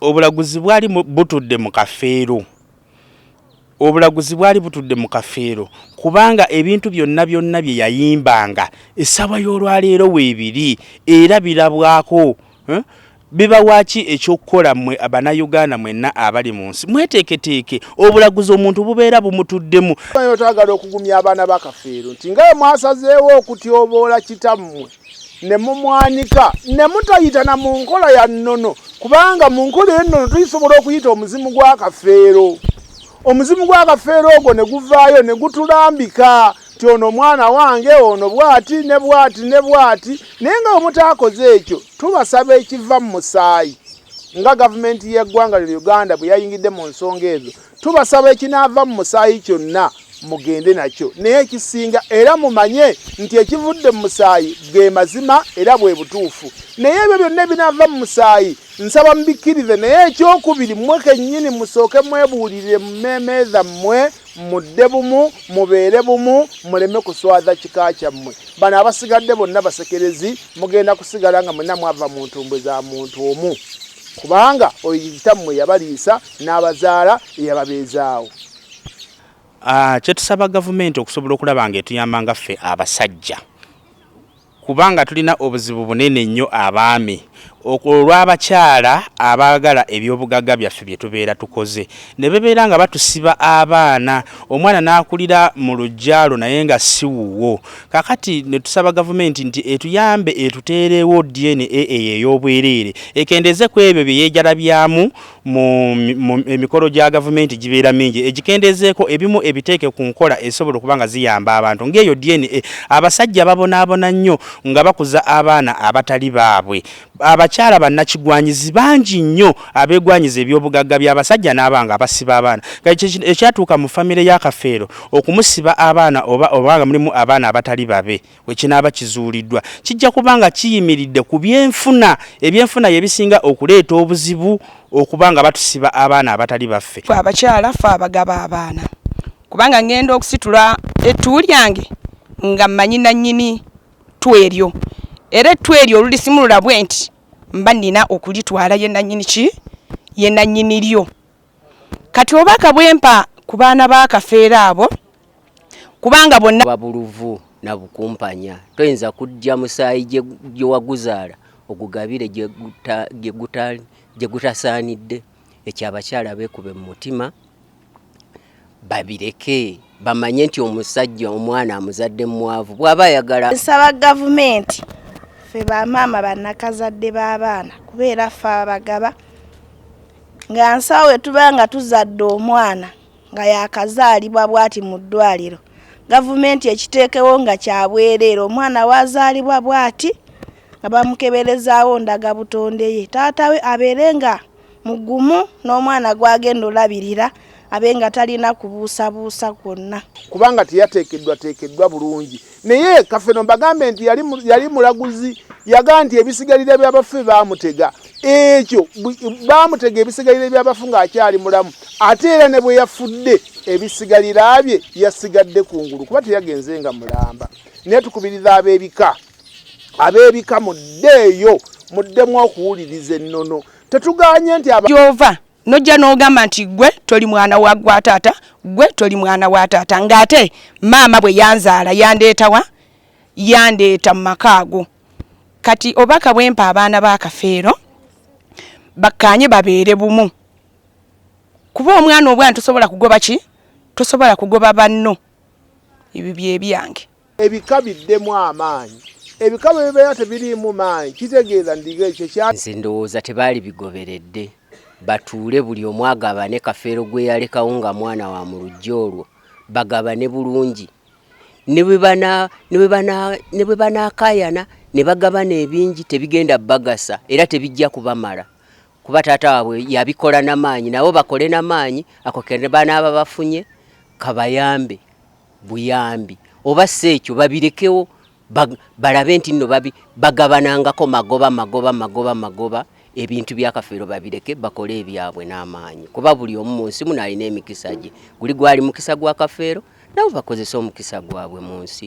Obulaguzi bwali butudde mu kafeero. Obulaguzi bwali butudde mu kafeero kubanga ebintu byonna bye yayimbanga essaawa y'olwaleero weebiri era birabwako. Biba waki ekyokukola mmwe Abanayuganda mwenna abali mu nsi mweteeketeeke obulaguzi omuntu bubeera bumutuddemu. Twagala okugumya abaana ba kafeero nti nga mwasazeewo okutyoboola kitammwe ne mumwanika ne mutayitana mu nkola ya nnono kubanga mu nkola ennono tuyisobola okuyita omuzimu gwa kafeero. Omuzimu gwa kafeero ogwo ne guvaayo ne gutulambika ti ono mwana wange ono bwati ne bwati ne bwati naye nga omutaakoze ekyo tubasaba ekiva mu musaayi nga gavumenti y'eggwanga lya Uganda bwe yayingidde mu nsonga ezo tubasaba ekinaava mu musaayi kyonna mugende nakyo naye ekisinga era mumanye nti ekivudde mu musaayi ge mazima era bwe butuufu naye ebyo byonna ebinaava mu musaayi nsaba mubikkirize naye ekyokubiri mmwe kennyini musooke mwebuulirire mu mmeeme zammwe mudde bumu mubeere bumu muleme kuswaza kika kyammwe. Bano abasigadde bonna basekerezi mugenda kusigala nga mwenna mwava mu ntumbwe za muntu omu kubanga oyo kitammwe yabaliisa n'abazaala yababeezaawo. Kyetusaba gavumenti okusobola okulaba nga etuyambanga ffe abasajja kubanga tulina obuzibu bunene nnyo abaami olw'abakyala abaagala ebyobugagga byaffe bye tubeera tukoze ne bebeera nga batusiba abaana omwana n'akulira mu lujjalo naye nga si wuwo. Kakati ne tusaba gavumenti nti etuyambe etuteerewo DNA ey'obwereere ekendeze ku ebyo bye yeejalabyamu mu emikolo gya gavumenti gibeera mingi egikendezeeko ebimu ebiteeke ku nkola esobola okuba nga ziyamba abantu ng'eyo DNA. Abasajja babonaabona nnyo nga bakuza abaana abatali baabwe. Abakyala bannakigwanyizi bangi nnyo abeegwanyiza ebyobugagga by'abasajja n'abanga abasiba abaana. Ekyatuuka mu famire ya Kafeero okumusiba abaana oba nga mulimu abaana abatali babe wekinaaba kizuuliddwa kijja kubanga kiyimiridde ku byenfuna. Ebyenfuna bye bisinga okuleeta obuzibu okubanga batusiba abaana abatali baffe. Abakyala ffe abagaba abaana kubanga ngenda okusitula ettu lyange nga mmanyi nannyini tweryo era ettu eryo olulisimulula bwe nti mba nnina okulitwala ye nannyini lyo. Kati obubaka bwempa ku baana ba Kafeero abo kubanga bonna babuluvu na bukumpanya toyinza kujja musaayi gye waguzaala ogugabire gye gutasaanidde. Ekyo abakyala beekube mu mutima babireke bamanye nti omusajja omwana amuzadde mwavu bw'aba ayagala. Nsaba gavumenti ffe bamaama bannakazadde b'abaana kubeera ffe abagaba nga nsawo wetuba nga tuzadde omwana nga yakazaalibwa bwati mu ddwaliro gavumenti ekiteekewo nga kyabwereera omwana wazaalibwa bwati nga bamukeberezaawo ndagabutonde ye taata we abeere nga mugumu n'omwana gwagenda olabirira abenga talina kubuusabuusa kwonna kubanga teyateekeddwa bulungi. Naye Kafeero mbagambe nti yali mulaguzi yagaa nti ebisigalire by'abafu baamutega ekyo baamutega ebisigalire by'abafu ng'akyali mulamu ate era ne bwe yafudde ebisigalira bye yasigadde kungulu kuba teyagenze nga mulamba. Naye tukubiriza ab'ebika muddeeyo muddemu okuwuliriza ennono tetuganye nti jova nojja n'ogamba nti gwe toli mwana wa gwa taata gwe toli mwana wa taata ng'ate maama bwe yanzaala yandeeta mu maka ago. Kati obaka bwempa abaana ba Kafeero bakkaanye babeere bumu kuba omwana obwana tosobola kugoba tosobola kugoba banno. Ebyo bye byange ebika biddemu amaanyi ebika bwe bibeera tebiriimu maanyi kitegeeza ndiga ekyo kya nze ndowooza tebaali bigoberedde batuule buli omu agabane Kafeero gwe yalekawo nga mwana wa mu lujja olwo bagabane bulungi ne bwe banaakaayana ne bagabana ebingi tebigenda bagasa era tebijja kubamala kuba taata waabwe yabikola n'amaanyi nabo bakole n'amaanyi ako kene banaaba bafunye kabayambe buyambi oba si ekyo babirekewo balabe nti nno bagabanangako magoba ebintu bya Kafeero babireke bakole ebyabwe n'amaanyi kuba buli omu mu nsi muno alina emikisa gye guli gwali mukisa gwa Kafeero nabo bakozesa omukisa gwabwe mu nsi.